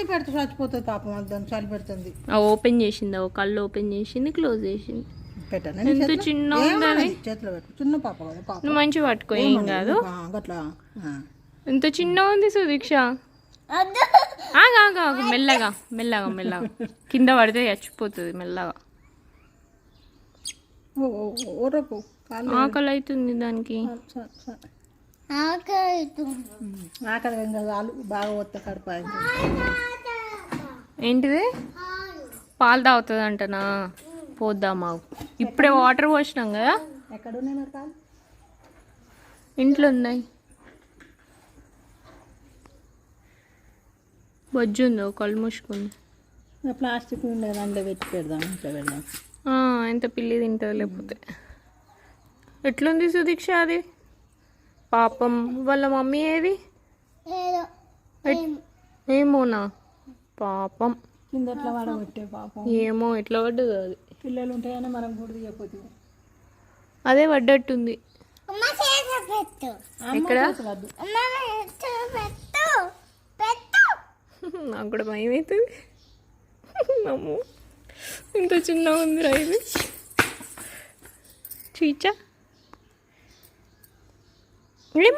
ఇట్లా పెడితే చచ్చిపోతుంది పాపం, దాన్ని చలి పెడుతుంది. ఓపెన్ చేసింది, కళ్ళు ఓపెన్ చేసింది, క్లోజ్ చేసింది. పెట్టాను ఎంత చిన్న ఉంది చేతిలో పెట్టు, చిన్న పాప కదా పాప. నువ్వు మంచిగా పట్టుకో, ఏం కాదు. అట్లా ఎంత చిన్న ఉంది సుదీక్ష. ఆగా మెల్లగా మెల్లగా మెల్లగా, కింద పడితే చచ్చిపోతుంది మెల్లగా. ఊరకు ఆకలి అవుతుంది దానికి. ఆకలి చాలు, బాగా వస్తా కడుపు. ఏంటిది పాలు తాగుతుంది అంటనా? పోద్దామా, ఇప్పుడే వాటర్ పోసినాం కదా. ఎక్కడ ఉన్నాయి మరి పాలు? ఇంట్లో ఉన్నాయి. బొజ్జు ఉందో, కళ్ళు మూసుకుంది. ప్లాస్టిక్ ఉండే దాంట్లో పెట్టి పెడదాం, ఇంట్లో పెడదాం. ఎంత పిల్లి తింటుంది లేకపోతే. ఎట్లుంది సుదీక్ష అది? పాపం వాళ్ళ మమ్మీ ఏది? ఏమోనా పాపం, కింద ఎట్లా పడగొట్టే పాపం. ఏమో ఎట్లా పడ్డదు అది. పిల్లలు ఉంటాయని మనం కూడా తీయకపోతే అదే పడ్డట్టుంది. ఎక్కడ? నాకు కూడా భయం అవుతుంది. అమ్మో ఇంత చిన్నగా ఉంది రా ఇది. చీచా ఏమన్నా